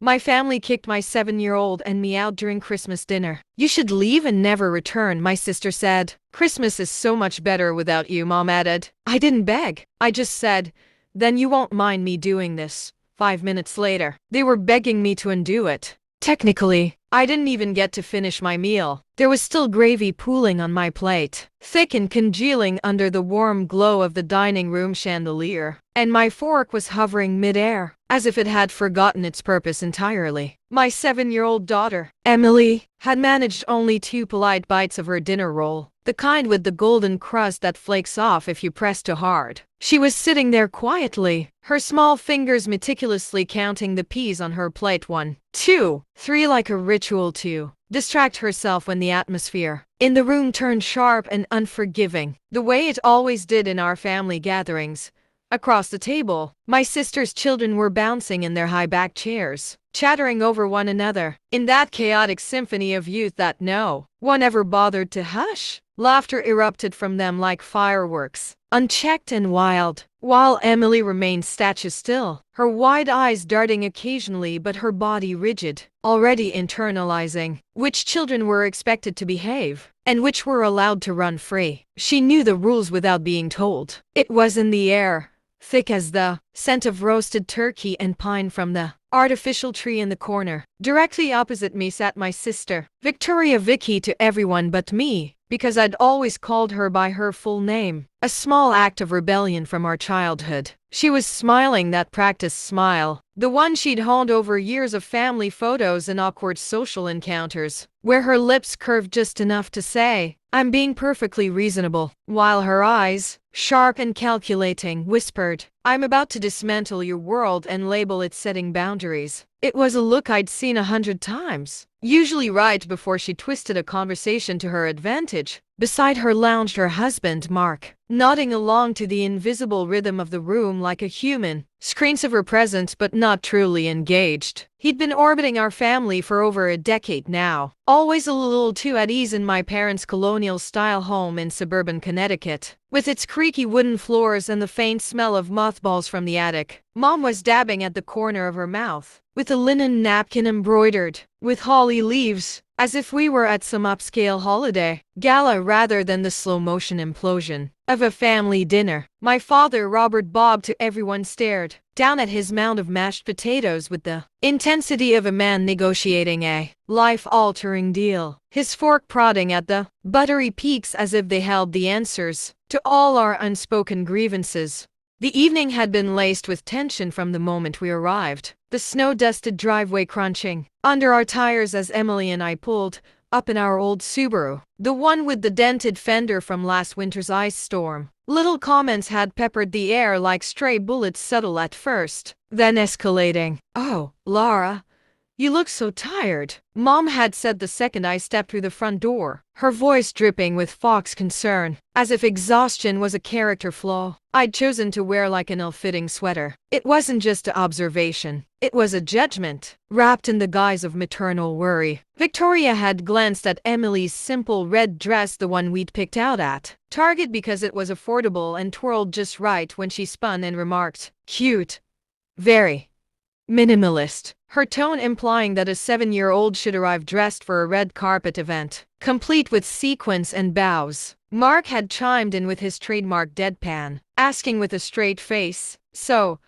My family kicked my 7-year-old and me out during Christmas dinner. You should leave and never return, my sister said. Christmas is so much better without you, Mom added. I didn't beg. I just said, then you won't mind me doing this. 5 minutes later, they were begging me to undo it. Technically, I didn't even get to finish my meal. There was still gravy pooling on my plate, thick and congealing under the warm glow of the dining room chandelier, and my fork was hovering mid-air, as if it had forgotten its purpose entirely. My 7-year-old daughter, Emily, had managed only 2 polite bites of her dinner roll, the kind with the golden crust that flakes off if you press too hard. She was sitting there quietly, her small fingers meticulously counting the peas on her plate. 1, 2, 3, like a ritual to distract herself when the atmosphere in the room turned sharp and unforgiving, the way it always did in our family gatherings. Across the table, my sister's children were bouncing in their high-backed chairs, chattering over one another, in that chaotic symphony of youth that no one ever bothered to hush. Laughter erupted from them like fireworks, unchecked and wild, while Emily remained statue still, her wide eyes darting occasionally but her body rigid, already internalizing which children were expected to behave and which were allowed to run free. She knew the rules without being told. It was in the air, thick as the scent of roasted turkey and pine from the artificial tree in the corner. Directly opposite me sat my sister, Victoria Vicky to everyone but me, because I'd always called her by her full name, a small act of rebellion from our childhood. She was smiling that practiced smile, the one she'd honed over years of family photos and awkward social encounters, where her lips curved just enough to say, I'm being perfectly reasonable, while her eyes, sharp and calculating, whispered, I'm about to dismantle your world and label it setting boundaries. It was a look I'd seen 100 times. Usually right before she twisted a conversation to her advantage. Beside her lounged her husband, Mark, nodding along to the invisible rhythm of the room like a human, screensaver present but not truly engaged. He'd been orbiting our family for over a decade now, always a little too at ease in my parents' colonial-style home in suburban Connecticut, with its creaky wooden floors and the faint smell of mothballs from the attic. Mom was dabbing at the corner of her mouth, with a linen napkin embroidered with holly leaves, as if we were at some upscale holiday gala rather than the slow-motion implosion of a family dinner. My father, Robert Bob to everyone, stared down at his mound of mashed potatoes with the intensity of a man negotiating a life-altering deal, his fork prodding at the buttery peaks as if they held the answers to all our unspoken grievances. The evening had been laced with tension from the moment we arrived, the snow-dusted driveway crunching under our tires as Emily and I pulled up in our old Subaru, the one with the dented fender from last winter's ice storm. Little comments had peppered the air like stray bullets, subtle at first, then escalating. Oh, Laura, you look so tired, Mom had said the second I stepped through the front door, her voice dripping with fox concern, as if exhaustion was a character flaw I'd chosen to wear like an ill-fitting sweater. It wasn't just an observation, it was a judgment, wrapped in the guise of maternal worry. Victoria had glanced at Emily's simple red dress, the one we'd picked out at Target because it was affordable, and twirled just right when she spun and remarked, cute. Very minimalist, her tone implying that a 7-year-old should arrive dressed for a red carpet event, complete with sequins and bows. Mark had chimed in with his trademark deadpan, asking with a straight face, so,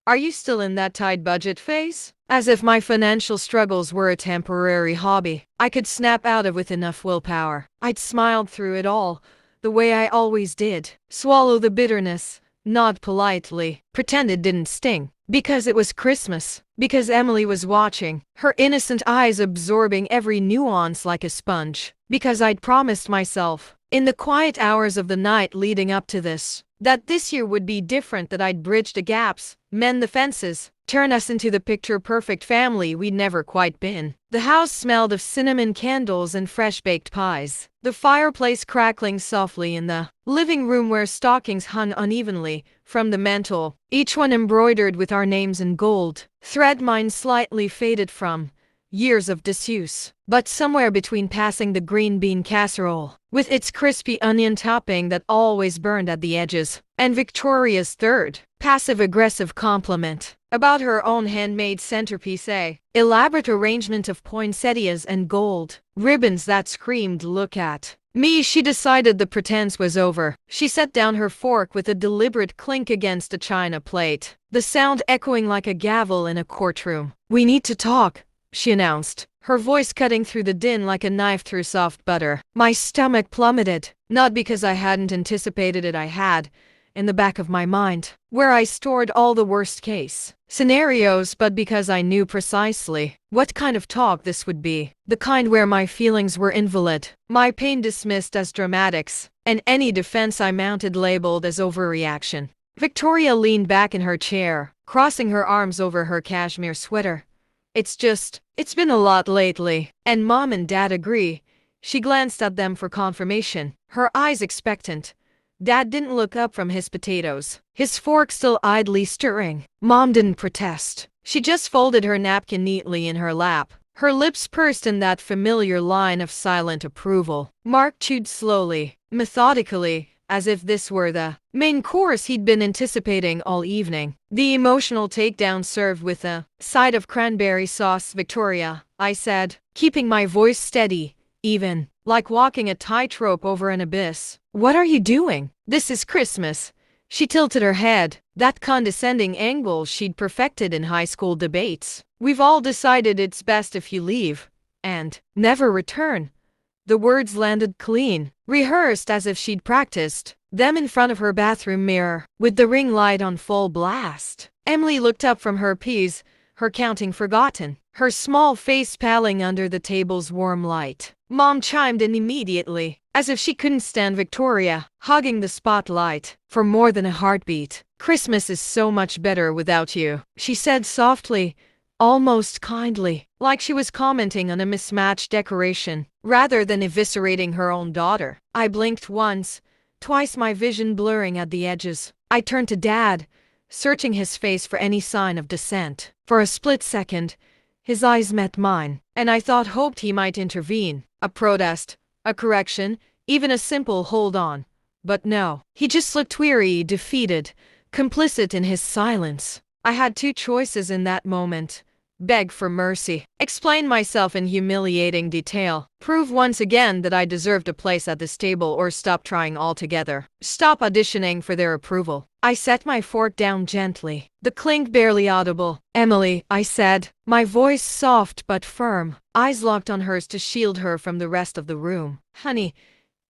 are you still in that tight budget phase? As if my financial struggles were a temporary hobby I could snap out of with enough willpower. I'd smiled through it all, the way I always did, swallow the bitterness, nod politely, pretend it didn't sting. Because it was Christmas, because Emily was watching, her innocent eyes absorbing every nuance like a sponge, because I'd promised myself, in the quiet hours of the night leading up to this, that this year would be different, that I'd bridge the gaps, mend the fences, turn us into the picture-perfect family we'd never quite been. The house smelled of cinnamon candles and fresh-baked pies, the fireplace crackling softly in the living room where stockings hung unevenly from the mantel, each one embroidered with our names in gold thread, mine slightly faded from years of disuse. But somewhere between passing the green bean casserole, with its crispy onion topping that always burned at the edges, and Victoria's third passive-aggressive compliment about her own handmade centerpiece, a elaborate arrangement of poinsettias and gold ribbons that screamed, "Look at me." She decided the pretense was over. She set down her fork with a deliberate clink against a china plate, the sound echoing like a gavel in a courtroom. "We need to talk," she announced, her voice cutting through the din like a knife through soft butter. My stomach plummeted, not because I hadn't anticipated it. I had, in the back of my mind, where I stored all the worst-case scenarios, but because I knew precisely what kind of talk this would be. The kind where my feelings were invalid, my pain dismissed as dramatics, and any defense I mounted labeled as overreaction. Victoria leaned back in her chair, crossing her arms over her cashmere sweater. It's been a lot lately, and Mom and Dad agree." She glanced at them for confirmation, her eyes expectant. Dad didn't look up from his potatoes, his fork still idly stirring. Mom didn't protest. She just folded her napkin neatly in her lap, her lips pursed in that familiar line of silent approval. Mark chewed slowly, methodically, as if this were the main course he'd been anticipating all evening. The emotional takedown served with a side of cranberry sauce. "Victoria," I said, keeping my voice steady, even, like walking a tightrope over an abyss. "What are you doing? This is Christmas." She tilted her head, that condescending angle she'd perfected in high school debates. "We've all decided it's best if you leave and never return." The words landed clean, rehearsed as if she'd practiced them in front of her bathroom mirror, with the ring light on full blast. Emily looked up from her peas, her counting forgotten, her small face paling under the table's warm light. Mom chimed in immediately, as if she couldn't stand Victoria hogging the spotlight for more than a heartbeat. "Christmas is so much better without you," she said softly, almost kindly, like she was commenting on a mismatched decoration, rather than eviscerating her own daughter. I blinked once, twice, my vision blurring at the edges. I turned to Dad, searching his face for any sign of dissent. For a split second, his eyes met mine, and I hoped he might intervene. A protest, a correction, even a simple hold on. But no, he just looked weary, defeated, complicit in his silence. I had two choices in that moment: beg for mercy, explain myself in humiliating detail, prove once again that I deserved a place at this table, or stop trying altogether, stop auditioning for their approval. I set my fork down gently, the clink barely audible. "Emily," I said, my voice soft but firm, eyes locked on hers to shield her from the rest of the room. "Honey,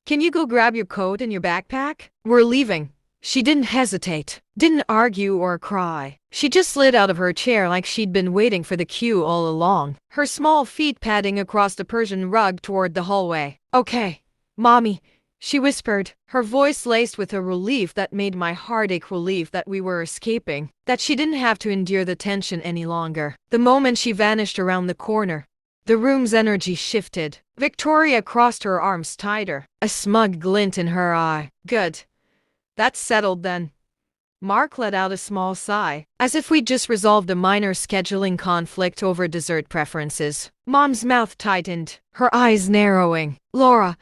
can you go grab your coat and your backpack? We're leaving." She didn't hesitate, didn't argue or cry. She just slid out of her chair like she'd been waiting for the cue all along, her small feet padding across the Persian rug toward the hallway. "Okay, Mommy," she whispered, her voice laced with a relief that made my heart ache, relief that we were escaping, that she didn't have to endure the tension any longer. The moment she vanished around the corner, the room's energy shifted. Victoria crossed her arms tighter, a smug glint in her eye. "Good. That's settled then." Mark let out a small sigh, as if we'd just resolved a minor scheduling conflict over dessert preferences. Mom's mouth tightened, her eyes narrowing. "Laura,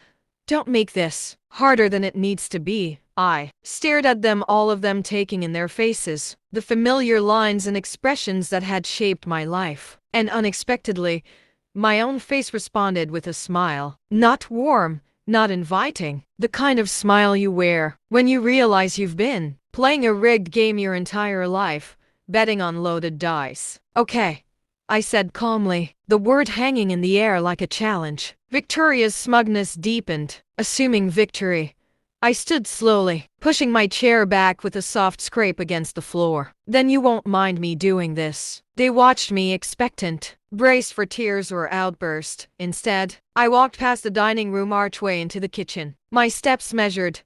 don't make this harder than it needs to be." I stared at them, all of them taking in their faces the familiar lines and expressions that had shaped my life. And unexpectedly, my own face responded with a smile. Not warm, not inviting, the kind of smile you wear when you realize you've been playing a rigged game your entire life, betting on loaded dice. "Okay," I said calmly, the word hanging in the air like a challenge. Victoria's smugness deepened, assuming victory. I stood slowly, pushing my chair back with a soft scrape against the floor. "Then you won't mind me doing this." They watched me, expectant, braced for tears or outburst. Instead, I walked past the dining room archway into the kitchen, my steps measured,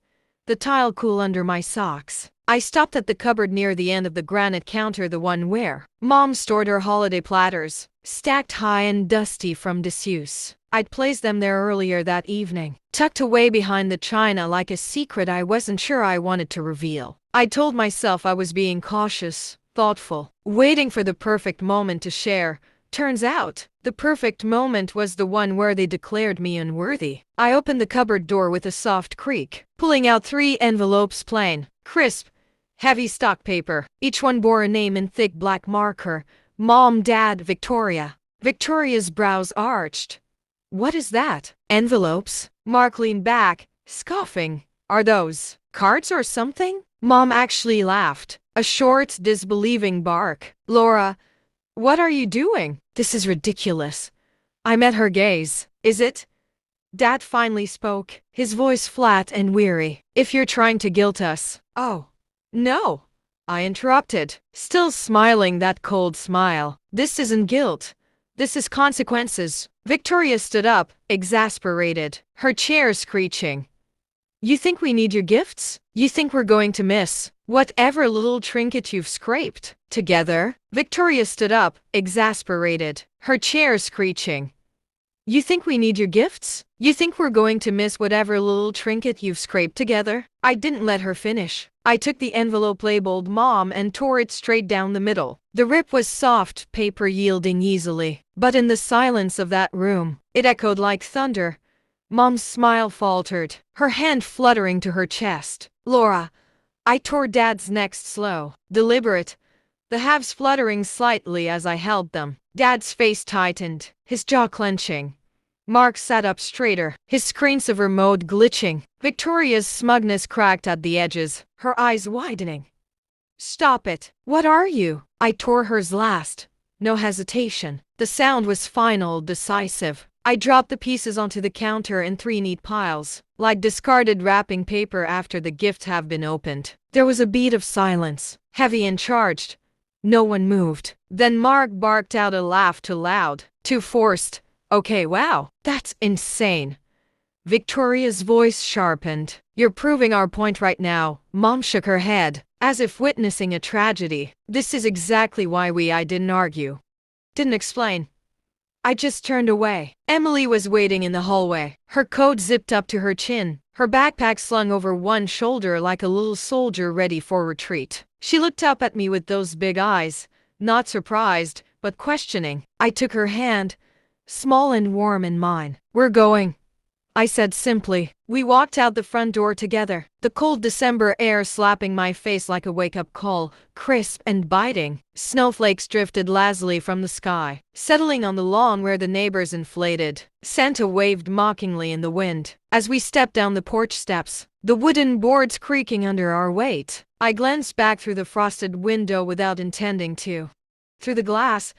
the tile cool under my socks. I stopped at the cupboard near the end of the granite counter, the one where Mom stored her holiday platters, stacked high and dusty from disuse. I'd placed them there earlier that evening, tucked away behind the china like a secret I wasn't sure I wanted to reveal. I told myself I was being cautious, thoughtful, waiting for the perfect moment to share. Turns out, the perfect moment was the one where they declared me unworthy. I opened the cupboard door with a soft creak, pulling out 3 envelopes, plain, crisp, heavy stock paper. Each one bore a name in thick black marker. Mom, Dad, Victoria. Victoria's brows arched. What is that? Envelopes? Mark leaned back, scoffing. Are those cards or something? Mom actually laughed. A short, disbelieving bark. Laura, what are you doing? This is ridiculous. I met her gaze. Is it? Dad finally spoke, his voice flat and weary. If you're trying to guilt us. Oh, no. I interrupted, still smiling that cold smile. This isn't guilt. This is consequences. Victoria stood up, exasperated, her chair screeching. You think we need your gifts? You think we're going to miss whatever little trinket you've scraped together? Victoria stood up, exasperated, her chair screeching. You think we need your gifts? You think we're going to miss whatever little trinket you've scraped together? I didn't let her finish. I took the envelope labeled Mom and tore it straight down the middle. The rip was soft, paper yielding easily. But in the silence of that room, it echoed like thunder. Mom's smile faltered, her hand fluttering to her chest. Laura, I tore Dad's next slow, deliberate, the halves fluttering slightly as I held them. Dad's face tightened, his jaw clenching. Mark sat up straighter, his screensaver mode glitching. Victoria's smugness cracked at the edges, her eyes widening. Stop it. What are you? I tore hers last. No hesitation. The sound was final, decisive. I dropped the pieces onto the counter in 3 neat piles, like discarded wrapping paper after the gifts have been opened. There was a beat of silence, heavy and charged. No one moved. Then Mark barked out a laugh too loud, too forced. Okay, wow, that's insane. Victoria's voice sharpened. You're proving our point right now. Mom shook her head, as if witnessing a tragedy. This is exactly why I didn't argue. Didn't explain. I just turned away. Emily was waiting in the hallway, her coat zipped up to her chin, her backpack slung over one shoulder like a little soldier ready for retreat. She looked up at me with those big eyes, not surprised, but questioning. I took her hand, small and warm in mine. We're going, I said simply. We walked out the front door together, the cold December air slapping my face like a wake-up call, crisp and biting. Snowflakes drifted lazily from the sky, settling on the lawn where the neighbors inflated. Santa waved mockingly in the wind. As we stepped down the porch steps, the wooden boards creaking under our weight, I glanced back through the frosted window without intending to. Through the glass,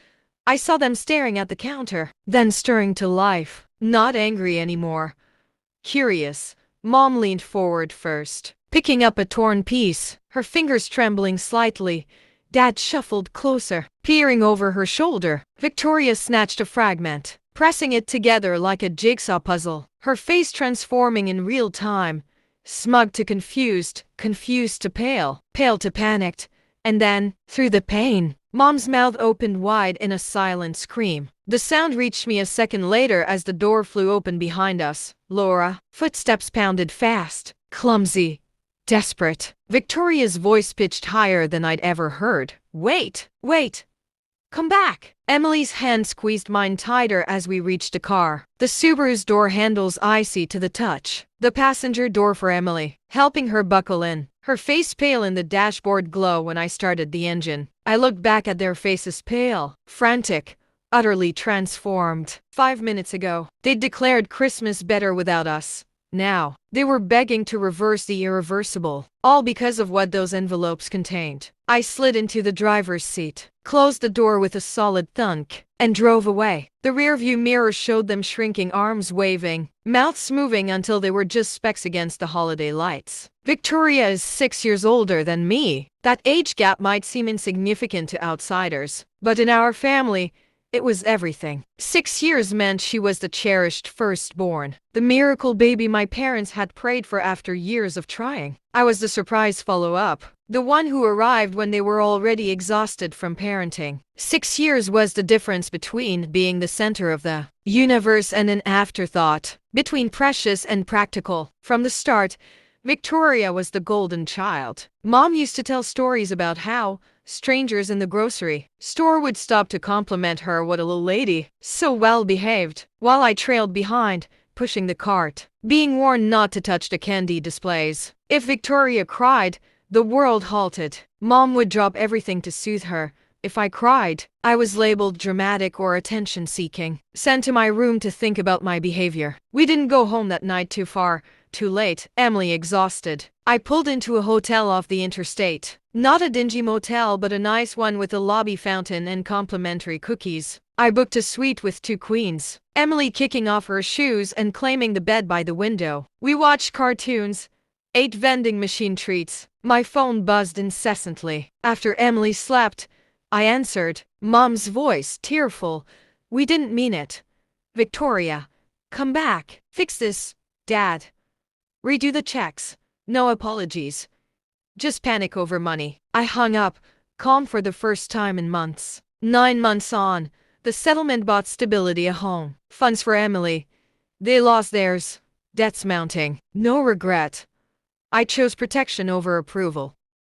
I saw them staring at the counter, then stirring to life. Not angry anymore. Curious. Mom leaned forward first, picking up a torn piece, her fingers trembling slightly. Dad shuffled closer, peering over her shoulder. Victoria snatched a fragment, pressing it together like a jigsaw puzzle, her face transforming in real time. Smug to confused, confused to pale, pale to panicked. And then, through the pain, Mom's mouth opened wide in a silent scream. The sound reached me a second later as the door flew open behind us. Laura. Footsteps pounded fast, clumsy, desperate. Victoria's voice pitched higher than I'd ever heard. Wait, wait. Come back. Emily's hand squeezed mine tighter as we reached the car. The Subaru's door handles icy to the touch. The passenger door for Emily, helping her buckle in. Her face pale in the dashboard glow when I started the engine. I looked back at their faces pale, frantic, utterly transformed. 5 minutes ago, they'd declared Christmas better without us. Now, they were begging to reverse the irreversible, all because of what those envelopes contained. I slid into the driver's seat, closed the door with a solid thunk, and drove away. The rearview mirror showed them shrinking, arms waving, mouths moving until they were just specks against the holiday lights. Victoria is 6 years older than me. That age gap might seem insignificant to outsiders, but in our family, it was everything. 6 years meant she was the cherished firstborn, the miracle baby my parents had prayed for after years of trying. I was the surprise follow-up, the one who arrived when they were already exhausted from parenting. 6 years was the difference between being the center of the universe and an afterthought, between precious and practical. From the start, Victoria was the golden child. Mom used to tell stories about how strangers in the grocery store would stop to compliment her. What a little lady, so well behaved, while I trailed behind, pushing the cart, being warned not to touch the candy displays. If Victoria cried, The world halted. Mom would drop everything to soothe her. If I cried, I was labeled dramatic or attention-seeking, sent to my room to think about my behavior. We didn't go home that night, too late, Emily exhausted. I pulled into a hotel off the interstate. Not a dingy motel, but a nice one with a lobby fountain and complimentary cookies. I booked a suite with 2 queens, Emily kicking off her shoes and claiming the bed by the window. We watched cartoons, ate vending machine treats. My phone buzzed incessantly. After Emily slept, I answered, Mom's voice, tearful. We didn't mean it. Victoria, come back. Fix this, Dad. Redo the checks. No apologies. Just panic over money. I hung up, calm for the first time in months. 9 months on, the settlement bought stability, a home, funds for Emily. They lost theirs. Debts mounting. No regret. I chose protection over approval.